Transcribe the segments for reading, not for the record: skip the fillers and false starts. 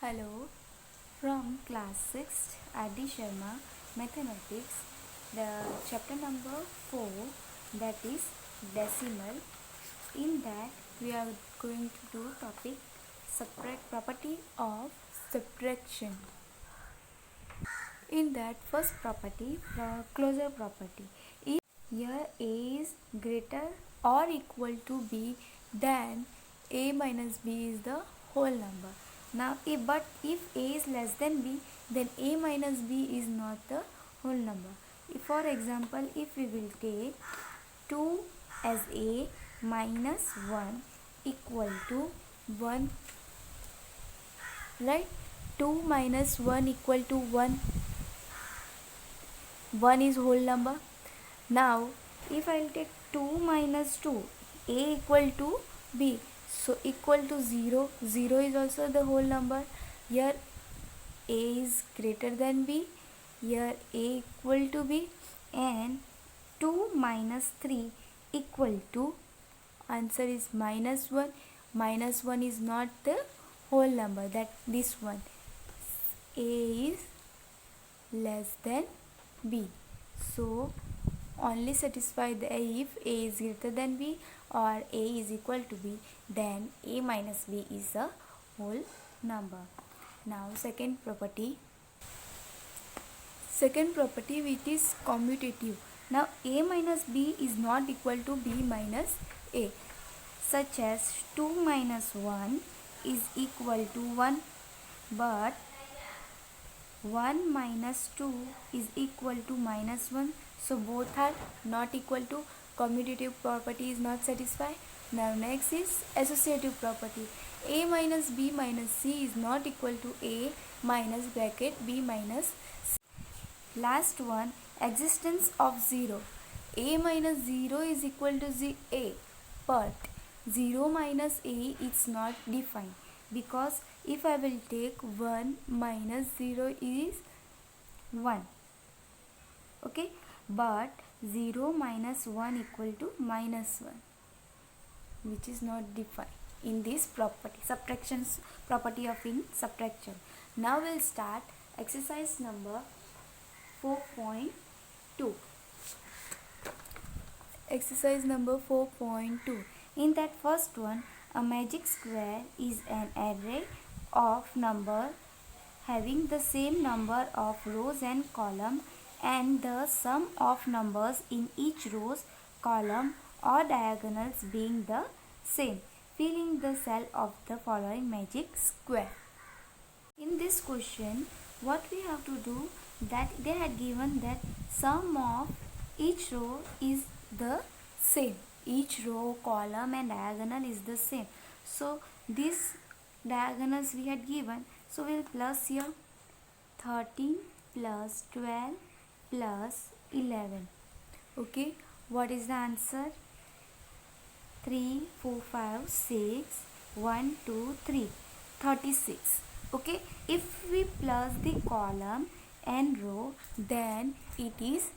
Hello, from class 6, Adi Sharma, Mathematics, the chapter number 4, that is decimal. In that, we are going to do topic subtract property of subtraction. In that first property, closure property, if here a is greater or equal to b, then a minus b is the whole number. Now, if a is less than b, then a minus b is not the whole number. For example, if we will take 2 as a minus 1 equal to 1, right? 2 minus 1 equal to 1. 1 is whole number. Now, if I will take 2 minus 2, a equal to b, so equal to 0. 0 is also the whole number. Here a is greater than b, here a equal to b, and 2 minus 3 equal to, answer is minus 1. Minus 1 is not the whole number, that this one. A is less than b. So only satisfy the if a is greater than b or a is equal to b, then a minus b is a whole number. Now second property which is commutative. Now a minus b is not equal to b minus a, such as 2 minus 1 is equal to 1, but 1 minus 2 is equal to minus 1. So both are not equal to, commutative property is not satisfied. Now next is associative property. A minus b minus c is not equal to a minus bracket b minus c. Last one, existence of 0. A minus 0 is equal to a, but 0 minus a is not defined, because if I will take 1 minus 0 is 1, okay, but 0 minus 1 equal to minus 1, which is not defined in this property, subtractions property of in subtraction. Now we'll start exercise number 4.2. Exercise number 4.2. In that first one, a magic square is an array of number having the same number of rows and column, and the sum of numbers in each rows, column or diagonals being the same. Fill in the cell of the following magic square. In this question, what we have to do, that they had given that sum of each row is the same. Each row, column and diagonal is the same. So these diagonals we had given, so we'll plus here 13 plus 12 plus 11. Okay, what is the answer? 3, 4, 5, 6, 1, 2, 3, 36. Okay, if we plus the column and row, then it is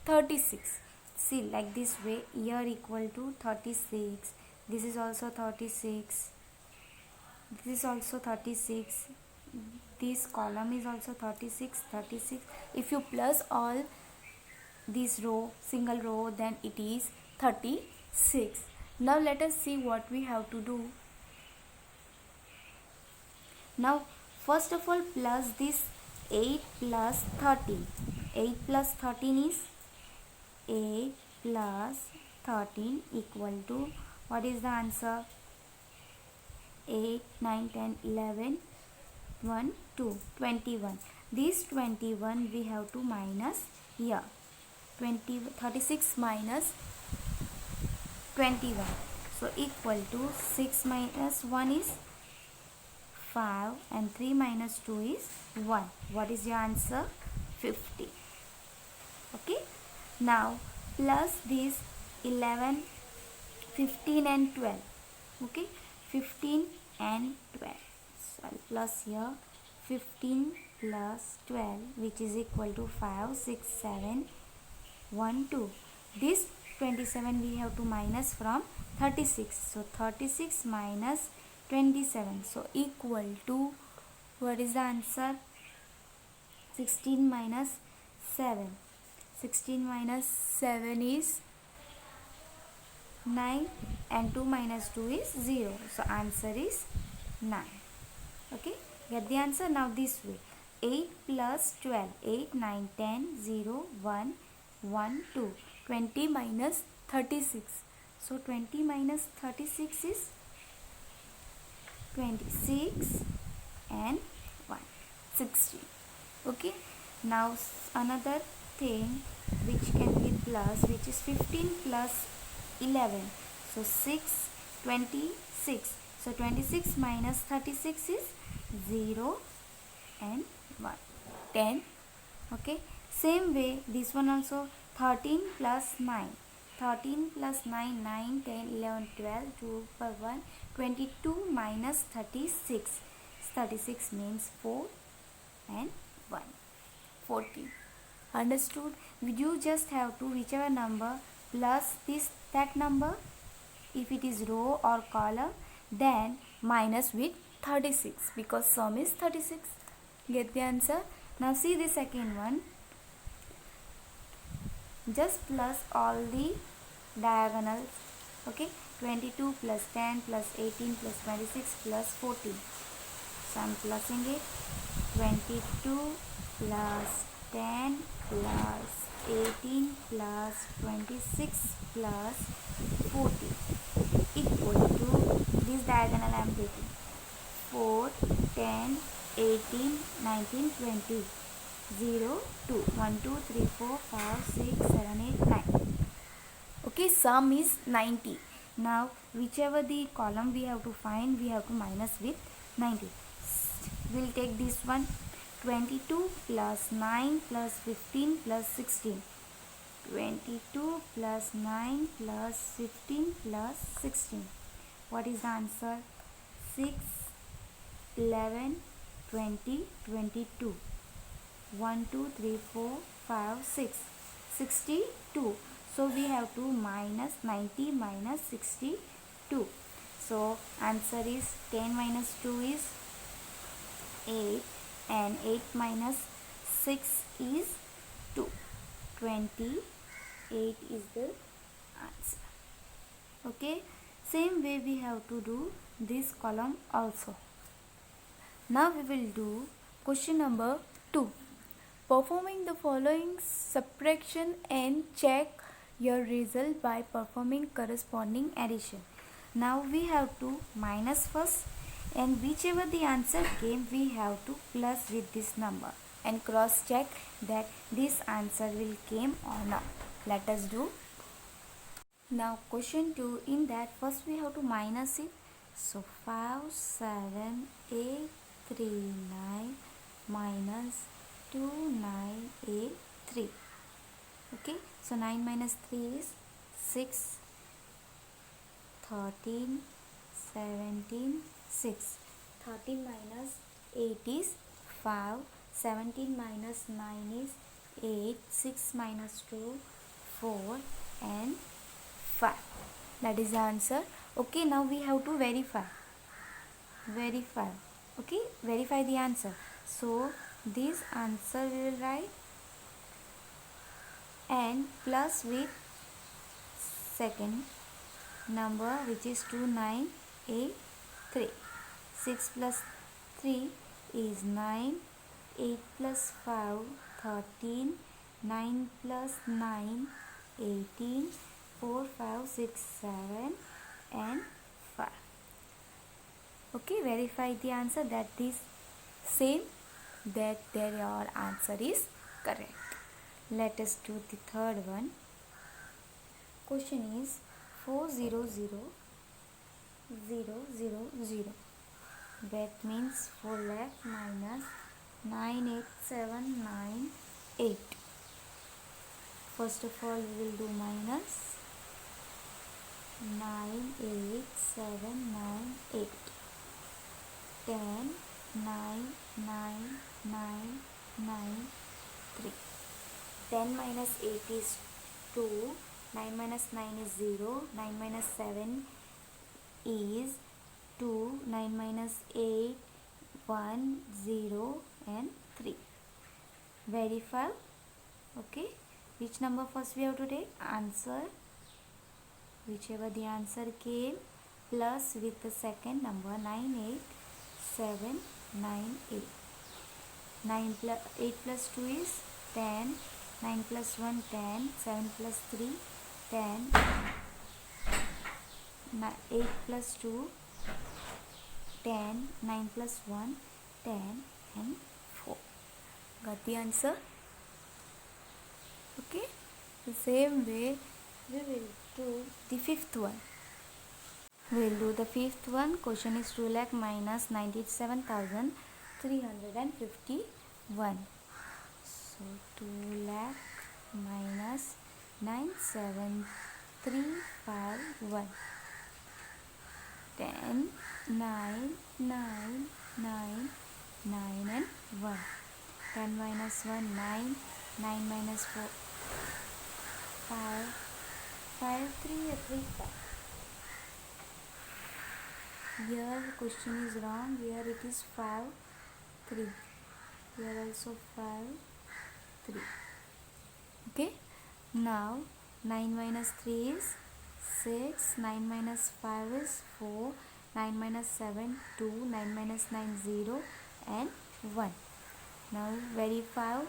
36. See, like this way, here equal to 36, this is also 36, this is also 36, this column is also 36, 36. If you plus all this row, single row, then it is 36. Now let us see what we have to do. Now first of all, plus this 8 plus 13. 8 plus 13 is 8 plus 13 equal to, what is the answer? 8, 9, 10, 11, 1, 2, 21. This 21 we have to minus here. 36 minus 21. So equal to 6 minus 1 is 5 and 3 minus 2 is 1. What is your answer? 50. Okay. Now plus this 11, 15 and 12. Okay. 15 and 12. So I'll plus here 15 plus 12, which is equal to 5, 6, 7, 1, 2. This 27 we have to minus from 36. So 36 minus 27. So equal to What is the answer? 16 minus 7. 16 minus 7 is 9 and 2 minus 2 is 0. So answer is 9. Okay, get the answer. Now this way, 8 plus 12, 8, 9, 10, 0, 1, 1, 2. 20 minus 36. So 20 minus 36 is 26 and 1, 16. Okay, now another thing which can be plus, which is 15 plus 11. So 6, 26. So 26 minus 36 is 0 and 1, 10. Okay, same way this one also, 13 plus 9. 13 plus 9, 9, 10, 11, 12, 2 per 1, 22 minus 36. 36 means 4 and 1, 14. Understood? You just have to, whichever number plus that number, if it is row or column, then minus with 36, because sum is 36. Get the answer? Now see the second one. Just plus all the diagonals. Okay, 22 plus 10 plus 18 plus 26 plus 14. So I am plussing it. 22 plus 10 plus 18 plus 26 plus 40 equal to this diagonal I am taking. 4, 10, 18, 19, 20. 0, 2, 1, 2, 3, 4, 5, 6, 7, 8, 9. Okay, sum is 90. Now whichever the column we have to find, we have to minus with 90. We'll take this one. 22 plus 9 plus 15 plus 16. 22 plus 9 plus 15 plus 16. What is the answer? 6, 11, 20, 22. 1, 2, 3, 4, 5, 6. 62. So we have to minus 90 minus 62. So answer is 10 minus 2 is 8 and 8 minus 6 is 2. 28 is the answer. Okay, same way we have to do this column also. Now we will do question number 2. Performing the following subtraction and check your result by performing corresponding addition. Now we have to minus first, and whichever the answer came, we have to plus with this number and cross check that this answer will came or not. Let us do. Now question 2, in that first we have to minus it. So 5, 7, 8, 3, 9 minus 2, 9, 8, 3. Okay, so 9 minus 3 is 6, 13, 17, 6. 13 minus 8 is 5, 17 minus 9 is 8, 6 minus 2, 4 and 5. That is the answer. Okay, now we have to verify. Okay, verify the answer. So this answer we will write and plus with second number, which is 2983. 6 plus 3 is 9, 8 plus 5 13, 9 plus 9 18, 4, 5, 6, 7 and 5. Okay, verify the answer, that is same, that your answer is correct. Let us do the third one. Question is 400 000. That means 4 lakh minus 98798. First of all, we will do minus 98798. 10, 9, 9, 9, 9, 3. 10 minus 8 is 2. 9 minus 9 is 0. 9 minus 7 is 2. 9 minus 8 1, 0 and 3. Verify. Okay, which number first we have to take? Answer, whichever the answer came, plus with the second number 98798. 8 plus 2 is 10, 9 plus 1 10, 7 plus 3 10, 8 plus 2 10, 9 plus 1 10 and 4. Got the answer? Okay, the same way we will do the fifth one. We will do the fifth one. Question is 2 lakh minus 97,351. So 2 lakh minus 97351. 10, 9, 9, 9, 9 and 1. 10 minus 1, 9, 9 minus 4, 5, 5, 3, 3, 5. Here question is wrong. Here it is 5, 3. Here also 5, 3. Okay. Now 9 minus 3 is 6. 9 minus 5 is 4. 9 minus 7, 2. 9 minus 9, 0 and 1. Now verify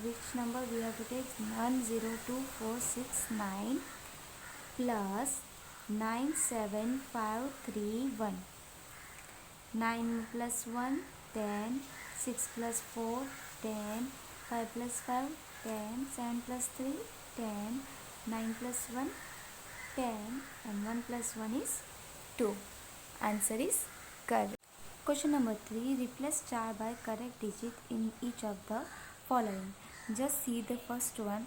which number we have to take. 1, 0, 2, 4, 6, 9 plus 9, 7, 5, 3, 1. 9 plus 1, 10. 6 plus 4, 10. 5 plus 5, 10. 7 plus 3, 10. 9 plus 1, 10. And 1 plus 1 is 2. Answer is correct. Question number 3. Replace star by correct digit in each of the following. Just see the first one.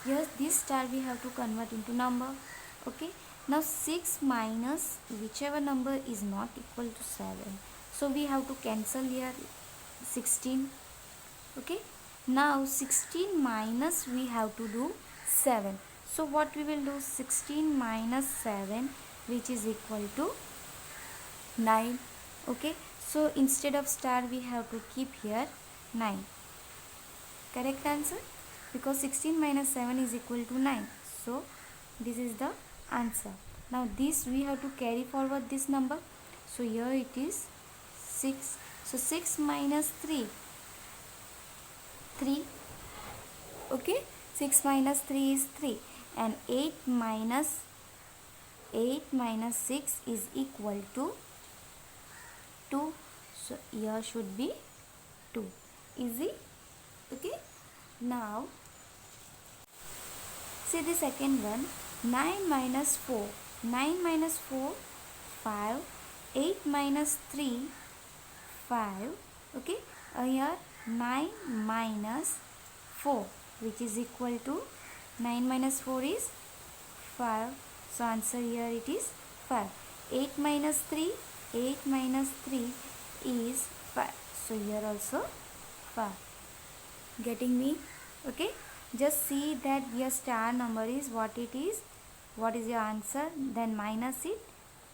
Here this star we have to convert into number. Okay. Now 6 minus whichever number is not equal to 7. So we have to cancel here 16. Okay. Now 16 minus we have to do 7. So what we will do? 16 minus 7, which is equal to 9. Okay. So instead of star we have to keep here 9. Correct answer? Because 16 minus 7 is equal to 9. So this is the answer. Now this we have to carry forward this number. So here it is 6. So 6 minus 3. 3. Okay. 6 minus 3 is 3. And 8 minus 6 is equal to 2. So here should be 2. Easy? Okay. Now see the second one. 9 minus 4. 9 minus 4, 5. 8 minus 3, 5. Okay. Here 9 minus 4, which is equal to 9 minus 4 is 5. So answer here it is 5. 8 minus 3. 8 minus 3 is 5. So here also 5. Getting me? Okay. Just see that your star number is what it is. What is your answer? Then minus it.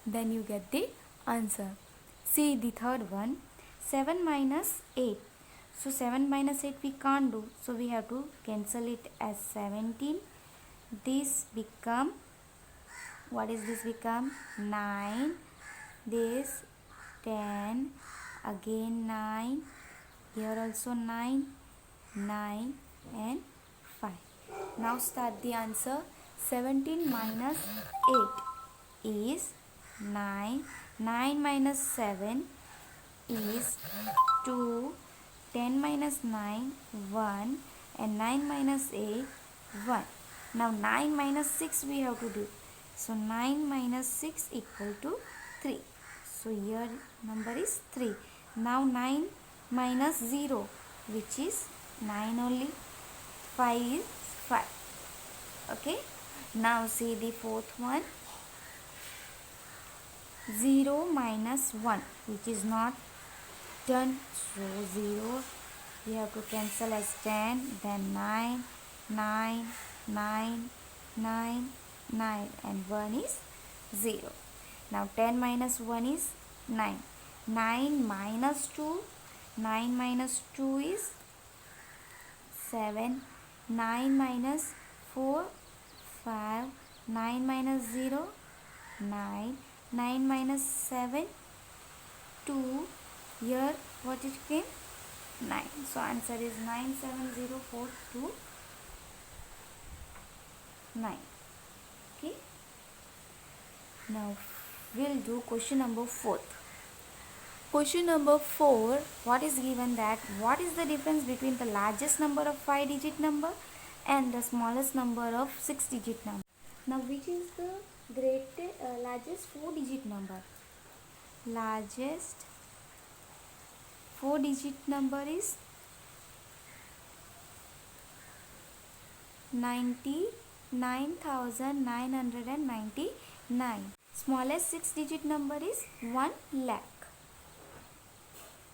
Then you get the answer. See the third one. 7 minus 8. So 7 minus 8 we can't do. So we have to cancel it as 17. This become, what is this become? 9. This 10. Again 9. Here also 9. 9 and 5. Now start the answer. 17 minus 8 is 9. 9 minus 7 is 2. 10 minus 9, 1. And 9 minus 8, 1. Now 9 minus 6 we have to do. So 9 minus 6 equal to 3. So here number is 3. Now 9 minus 0, which is 9 only. 5 is 5. Okay. Now see the fourth one. 0 minus 1, which is not done. So 0 we have to cancel as 10. Then 9, 9, 9, 9, 9 and 1 is 0. Now 10 minus 1 is 9. 9 minus 2, 9 minus 2 is 7. 9 minus 4, 5. 9 minus 0, 9. 9 minus 7, 2. Here what it came? 9. So answer is 97042, 9. Okay. Now we'll do question number 4. Question number 4, what is given that what is the difference between the largest number of 5-digit number and the smallest number of 6-digit number? Now which is the largest 4-digit number? Largest 4-digit number is 99,999. Smallest 6-digit number is 1 lakh.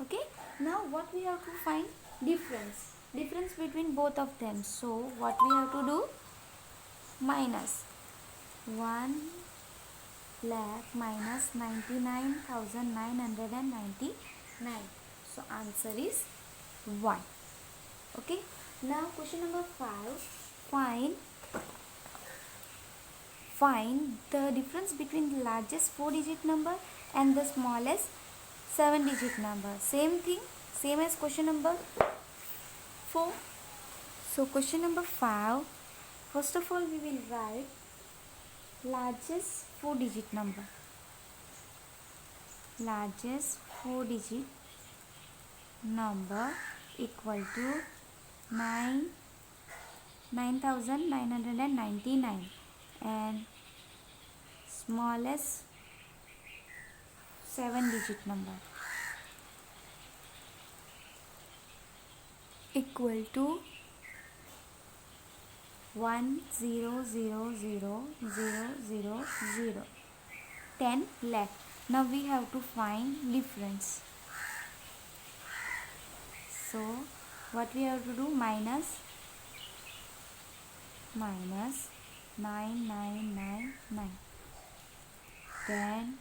Okay, now what we have to find? Difference between both of them. So what we have to do? Minus 1 lakh minus 99,999. So answer is 1. Okay, now question number 5. Find the difference between the largest 4-digit number and the smallest 7-digit number. Same thing, same as question number 4. So question number 5, first of all we will write largest 4-digit number. Largest 4-digit number equal to 9,999 and smallest 7-digit number equal to 1,000,000. 10 lakh. Now we have to find difference. So what we have to do? Minus 9999. 10,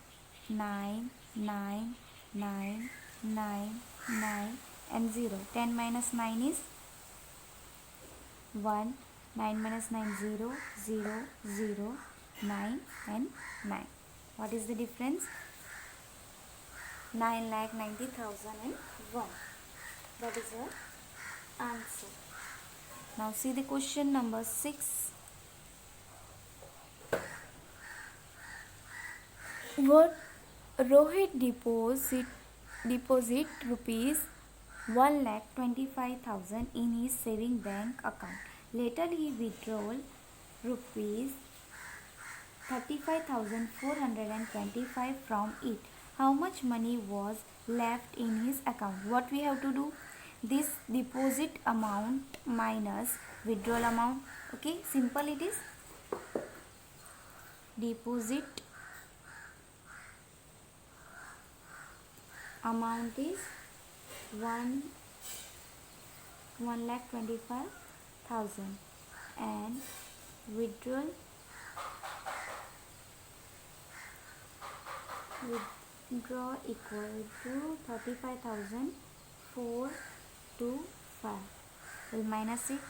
9, 9, 9, 9, 9 and 0. 10 minus 9 is 1. 9 minus 9, 0, 0, 0, 9 and 9. What is the difference? 9,90,001. That is our answer. Now see the question number 6. What Rohit deposit rupees 1,25,000 in his saving bank account. Later he withdrew rupees 35,425 from it. How much money was left in his account? What we have to do? This deposit amount minus withdrawal amount. Okay, simple it is. Deposit amount is 1,25,000 and withdrawal equal to 35,425. We'll minus it.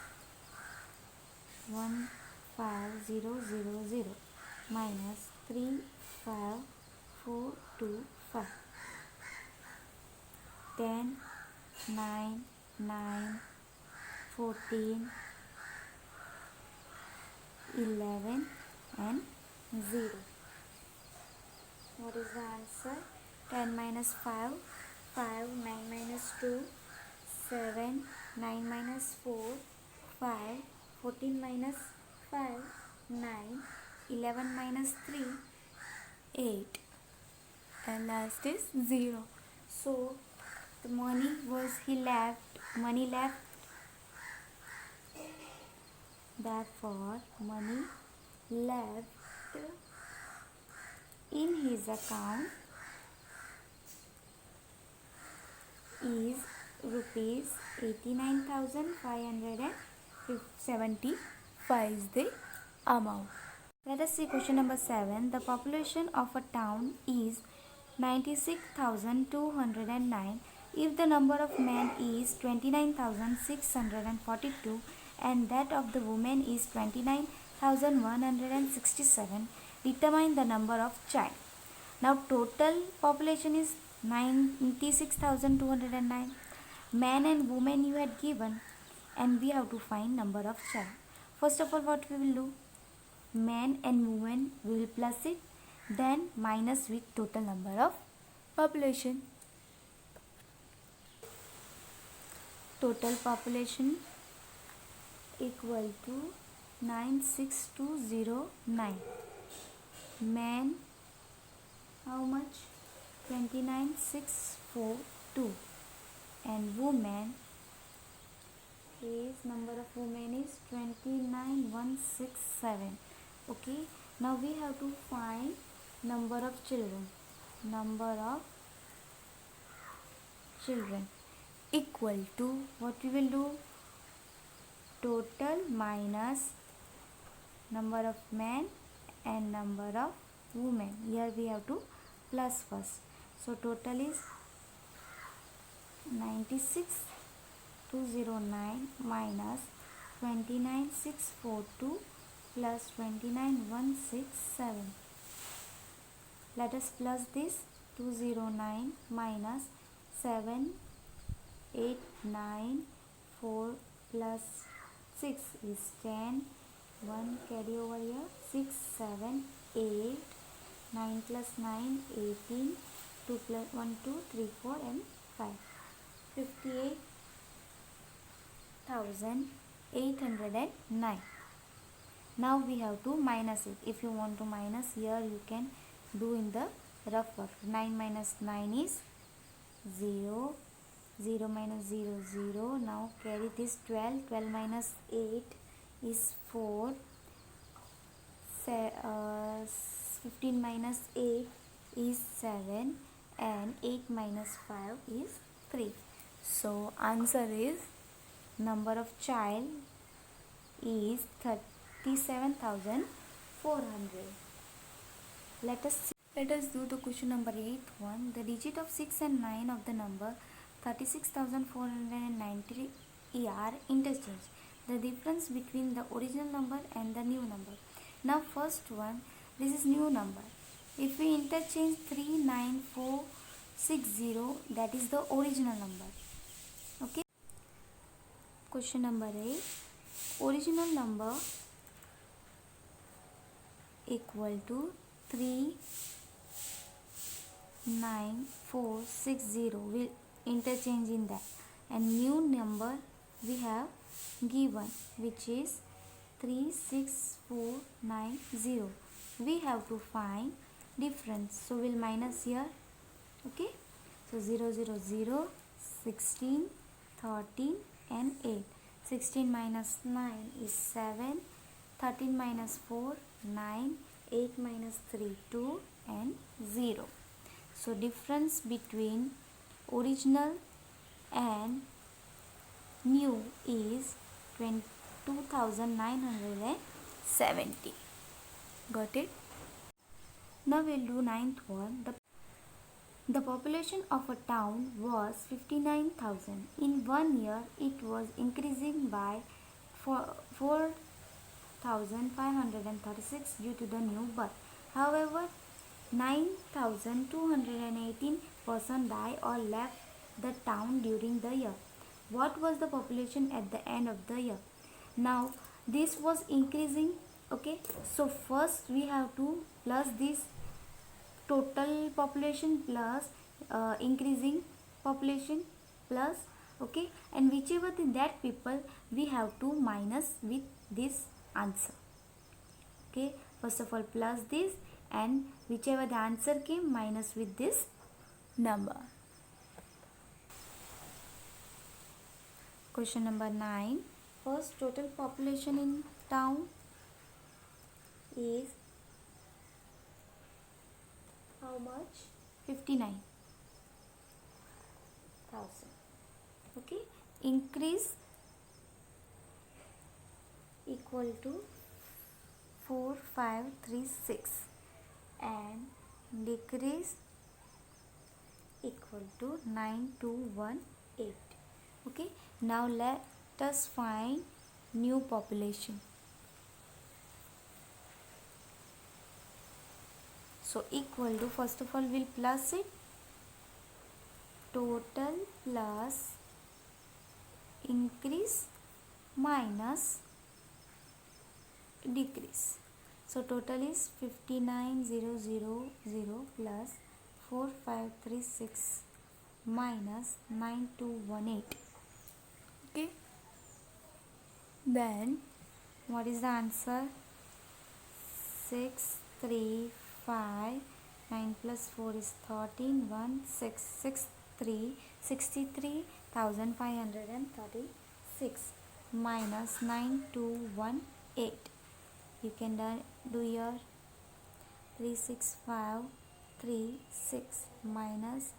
15000 minus 35425. 10, 9, 9, 14, 11 and 0. What is the answer? 10 minus 5, 5, 9 minus 2, 7, 9 minus 4, 5, 14 minus 5, 9, 11 minus 3, 8 and last is 0. So the money left, therefore money left in his account is rupees 89,575 is the amount. Let us see question number 7. The population of a town is 96,209 if the number of men is 29,642 and that of the women is 29,167. Determine the number of child. Now total population is 96,209. Men and women you had given, and we have to find number of child. First of all, what we will do? Men and women we will plus it, then minus with total number of population. Total population equal to 96209. Men how much? 29642. And women is number of women is 29167. Okay, now we have to find number of children. Number of children equal to, what we will do? Total minus number of men and number of women. Here we have to plus first. So total is 96209 minus 29642 plus 29167. Let us plus this. 209 minus 7894 plus 6 is 10. 1 carry over here. 6, 7, 8. 9 plus 9, 18. 2 plus 1, 2, 3, 4 and 5. 58,809. Now we have to minus it. If you want to minus here, you can do in the rough work. 9 minus 9 is 0. 0 minus 0, 0. Now carry this 12. 12 minus 8 is 4. 15 minus 8 is 7. And 8 minus 5 is 3. So answer is number of child is 37,400. Let us do the question number 8 one. The digit of 6 and 9 of the number 36,490 are interchanged. The difference between the original number and the new number. Now first one, this is new number. If we interchange 39460, that is the original number. Okay. Question number 8. Original number equal to 39460. We'll interchange in that. And new number we have given, which is 36490. We have to find difference. So we'll minus here. Okay. So 0, 0, 0, 16, 13 and 8. 16 minus 9 is 7. 13 minus 4, 9. 8 minus 3, 2 and 0. So difference between original and new is 22,970. Got it? Now we'll do ninth one. The population of a town was 59,000. In 1 year, it was increasing by 4,536 due to the new birth. However, 9,218 persons died or left the town during the year. What was the population at the end of the year? Now, this was increasing. Okay, so first we have to plus this total population plus increasing population plus, okay, and whichever that people we have to minus with this answer. Okay, first of all plus this, and whichever the answer came minus with this number. Question number 9. First, total population in town is how much? 59,000. Okay, increase equal to 4536 and decrease equal to 9218. Okay, now let us find new population. So equal to, first of all we'll plus it, total plus increase minus decrease. So total is 59000 plus 4536 minus 9218. Okay, then what is the answer? 635, 9 plus 4 is 13, 1 6 6 3 63,536 minus 9218. You can do your 36536 minus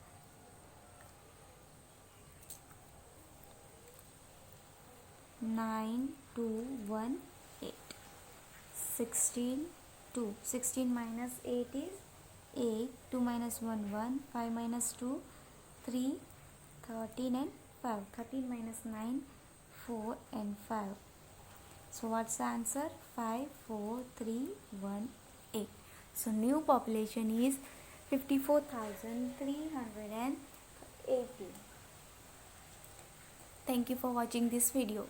9218. 16 2. 16 minus 8 is 8. 2 minus 1 1. 5 minus 2 3. 13 and 5. 13 minus 9 4 and 5. So what's the answer? 54318. So new population is 54,380. Thank you for watching this video.